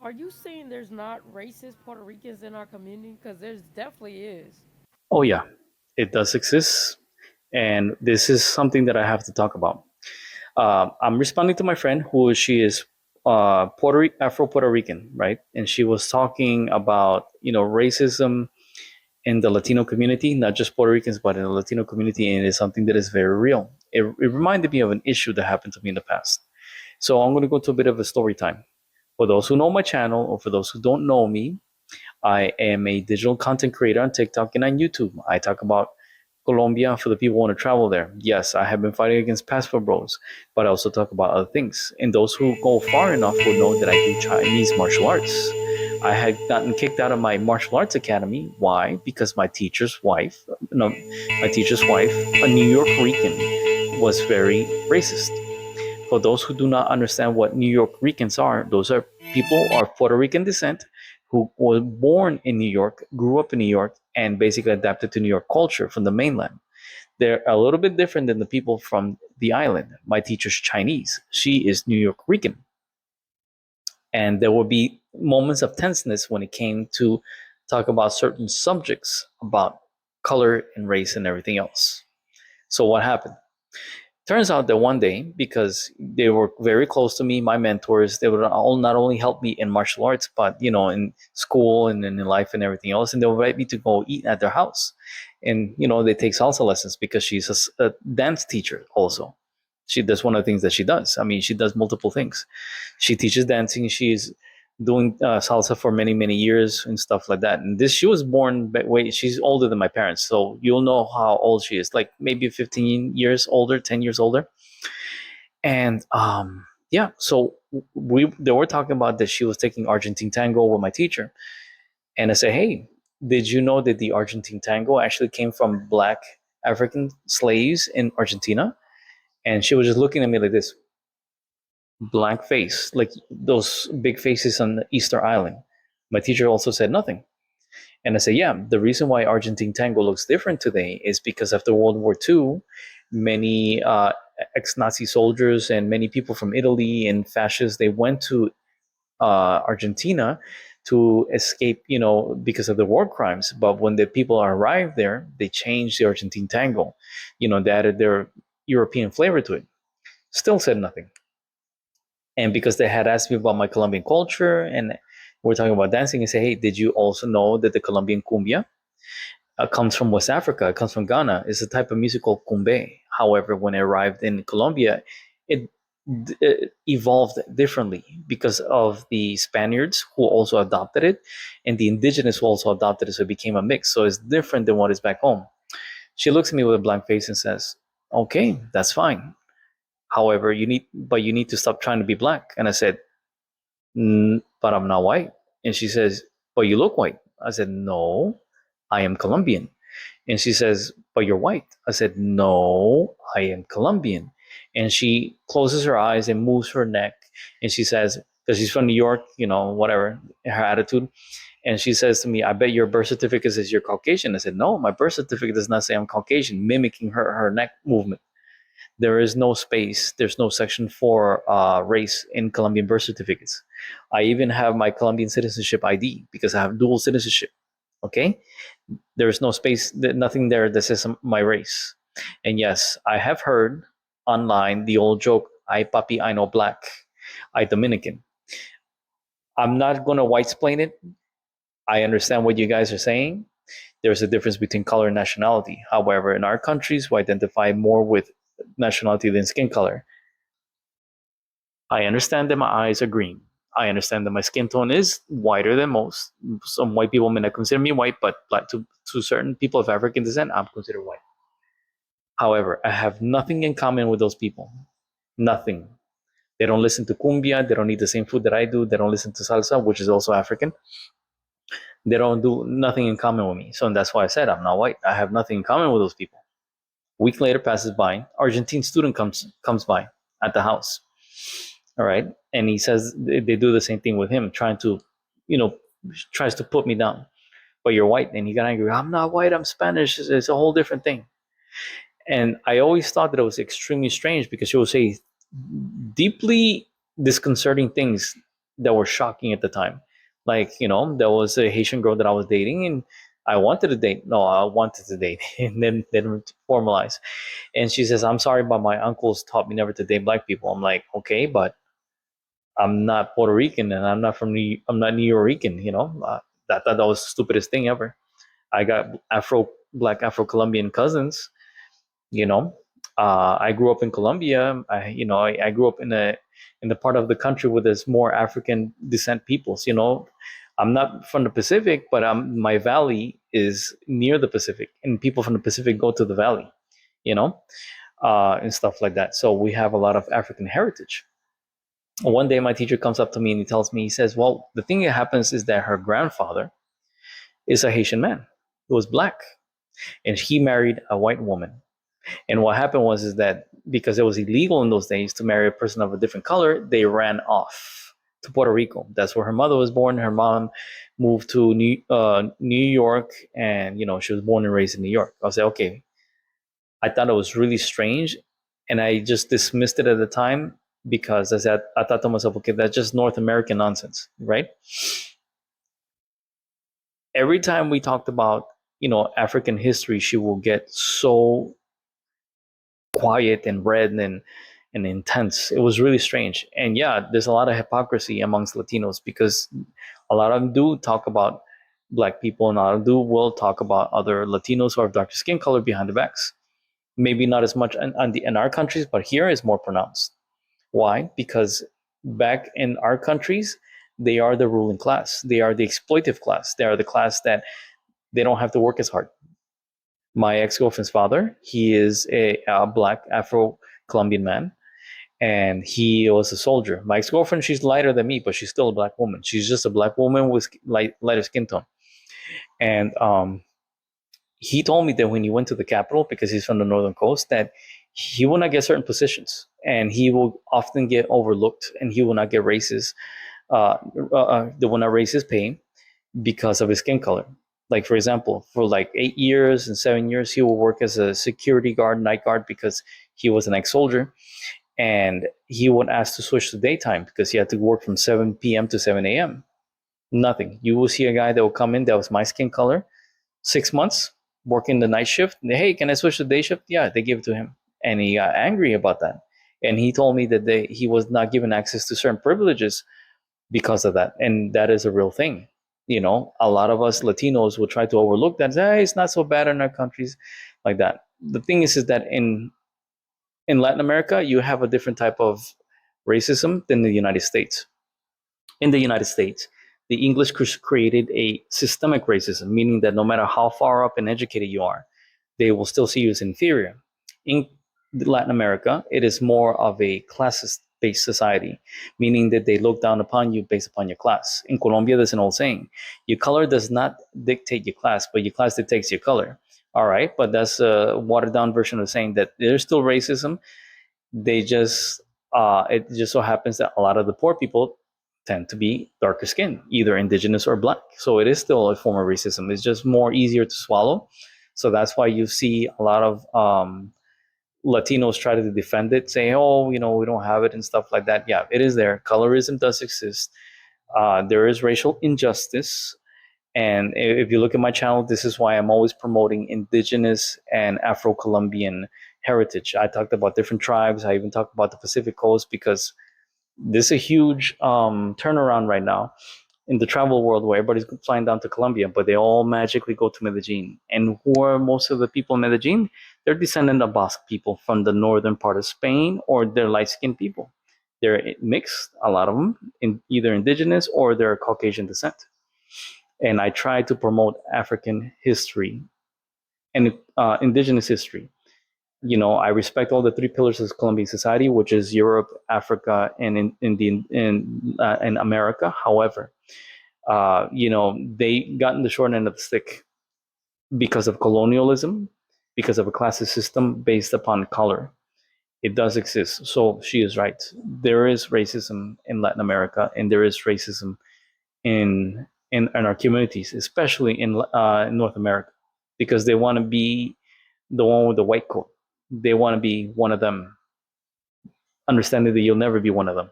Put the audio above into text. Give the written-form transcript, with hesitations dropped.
are you saying there's not racist Puerto Ricans in our community? Because there's definitely is. Oh yeah, it does exist, and this is something that I have to talk about. I'm responding to my friend who she is Afro Puerto Rican, right? And she was talking about racism in the Latino community, not just Puerto Ricans, but in the Latino community, and it is something that is very real. It reminded me of an issue that happened to me in the past. So I'm going to go to a bit of a story time. For those who know my channel, or for those who don't know me, I am a digital content creator on TikTok and on YouTube. I talk about Colombia for the people who want to travel there. Yes, I have been fighting against passport bros, but I also talk about other things. And those who go far enough will know that I do Chinese martial arts. I had gotten kicked out of my martial arts academy. Why? Because my teacher's wife, a New York Rican, was very racist. For those who do not understand what New York Ricans are, those are people of Puerto Rican descent who were born in New York, grew up in New York, and basically adapted to New York culture from the mainland. They're a little bit different than the people from the island. My teacher's Chinese. She is New York Rican. And there would be moments of tenseness when it came to talk about certain subjects about color and race and everything else. So what happened? Turns out that one day, because they were very close to me, my mentors, they would all not only help me in martial arts, but in school and in life and everything else, and they would invite me to go eat at their house. And they take salsa lessons because she's a dance teacher also. That's one of the things that she does. I mean, she does multiple things. She teaches dancing. She's doing salsa for many many years and stuff like that. And she was born wait, she's older than my parents, so you'll know how old she is, like maybe 15 years older, 10 years older. And yeah, so they were talking about that she was taking Argentine tango with my teacher. And I said, hey, did you know that the Argentine tango actually came from black African slaves in Argentina? And she was just looking at me like this, blank face, like those big faces on the Easter Island. My teacher also said nothing. And I said, yeah, the reason why Argentine tango looks different today is because after World War II, many ex-Nazi soldiers and many people from Italy and fascists, they went to Argentina to escape, because of the war crimes. But when the people arrived there, they changed the Argentine tango. They added their European flavor to it. Still said nothing. And because they had asked me about my Colombian culture and we're talking about dancing, and say, hey, did you also know that the Colombian cumbia comes from West Africa? It comes from Ghana. It's a type of music called cumbe. However, when it arrived in Colombia, it, it evolved differently because of the Spaniards who also adopted it and the indigenous who also adopted it. So it became a mix. So it's different than what is back home. She looks at me with a blank face and says, okay, that's fine. However, you need to stop trying to be black. And I said, but I'm not white. And she says, but you look white. I said, no, I am Colombian. And she says, but you're white. I said, no, I am Colombian. And she closes her eyes and moves her neck. And she says, because she's from New York, whatever, her attitude. And she says to me, I bet your birth certificate says you're Caucasian. I said, no, my birth certificate does not say I'm Caucasian, mimicking her neck movement. There is no space. There's no section for race in Colombian birth certificates. I even have my Colombian citizenship ID because I have dual citizenship. Okay, there is no space, nothing there that says my race. And yes, I have heard online the old joke, "I papi, I know black, I Dominican." I'm not going to white explain it. I understand what you guys are saying. There's a difference between color and nationality. However, in our countries, we identify more with nationality than skin color. I understand that my eyes are green. I understand that my skin tone is whiter than most. Some white people may not consider me white, but like to certain people of African descent, I'm considered white. However, I have nothing in common with those people. Nothing. They don't listen to cumbia. They don't eat the same food that I do. They don't listen to salsa, which is also African. They don't do nothing in common with me. So that's why I said I'm not white. I have nothing in common with those people. A week later passes by. Argentine student comes by at the house. All right. And he says they do the same thing with him, trying to, you know, tries to put me down. But you're white. And he got angry. I'm not white. I'm Spanish. It's a whole different thing. And I always thought that it was extremely strange because she would say deeply disconcerting things that were shocking at the time. Like, there was a Haitian girl that I was dating, and I wanted to date. No, I wanted to date, and then formalize. And she says, "I'm sorry, but my uncles taught me never to date black people." I'm like, okay, but I'm not Puerto Rican, and I'm not New Yorican. I thought that was the stupidest thing ever. I got black Afro Colombian cousins. You know, I grew up in Colombia. I grew up in the part of the country where there's more African descent peoples. I'm not from the Pacific, but my valley is near the Pacific, and people from the Pacific go to the valley. You know, and stuff like that. So we have a lot of African heritage. One day, my teacher comes up to me and he says, "Well, the thing that happens is that her grandfather is a Haitian man who was black, and he married a white woman. And what happened was is that because it was illegal in those days to marry a person of a different color, they ran off to Puerto Rico. That's where her mother was born. Her mom moved to New York, and she was born and raised in New York." I was like, okay. I thought it was really strange, and I just dismissed it at the time because I thought to myself, okay, that's just North American nonsense, right? Every time we talked about African history, she will get so quiet and red and intense. It was really strange. And yeah, there's a lot of hypocrisy amongst Latinos because a lot of them do talk about black people, and a lot of them do will talk about other Latinos who have darker skin color behind the backs. Maybe not as much in our countries, but here is more pronounced. Why? Because back in our countries, they are the ruling class. They are the exploitive class. They are the class that they don't have to work as hard. My ex-girlfriend's father, he is a black Afro Colombian man, and he was a soldier. My ex-girlfriend, she's lighter than me, but she's still a black woman. She's just a black woman with lighter skin tone. And he told me that when he went to the capital, because he's from the northern coast, that he will not get certain positions, and he will often get overlooked, and he will not get raises. They will not raise his pay because of his skin color. Like, for example, for like 8 years and 7 years, he will work as a security guard, night guard, because he was an ex-soldier, and he would ask to switch to daytime because he had to work from 7 p.m. to 7 a.m. Nothing. You will see a guy that will come in that was my skin color, 6 months working the night shift. Hey, can I switch to day shift? Yeah, they gave it to him, and he got angry about that. And he told me that he was not given access to certain privileges because of that, and that is a real thing. A lot of us Latinos will try to overlook that. Hey, it's not so bad in our countries, like that. The thing is that in Latin America, you have a different type of racism than the United States. In the United States, the English created a systemic racism, meaning that no matter how far up and educated you are, they will still see you as inferior. In Latin America, it is more of a classist based society, meaning that they look down upon you based upon your class. In Colombia, there's an old saying: your color does not dictate your class, but your class dictates your color. All right, but that's a watered down version of saying that there's still racism. They just it just so happens that a lot of the poor people tend to be darker skinned, either indigenous or black. So it is still a form of racism. It's just more easier to swallow. So that's why you see a lot of Latinos try to defend it, say, "Oh, we don't have it," and stuff like that. Yeah, it is there. Colorism does exist. There is racial injustice. And if you look at my channel, this is why I'm always promoting indigenous and Afro-Colombian heritage. I talked about different tribes. I even talked about the Pacific Coast because this is a huge turnaround right now in the travel world where everybody's flying down to Colombia, but they all magically go to Medellin. And who are most of the people in Medellin? They're descendant of Basque people from the northern part of Spain, or they're light-skinned people. They're mixed, a lot of them, in either indigenous or they're Caucasian descent. And I try to promote African history and indigenous history. I respect all the three pillars of Colombian society, which is Europe, Africa, and in America. However, they gotten the short end of the stick because of colonialism, because of a classist system based upon color. It does exist. So she is right. There is racism in Latin America, and there is racism in our communities, especially in North America, because they want to be the one with the white coat. They want to be one of them, understanding that you'll never be one of them.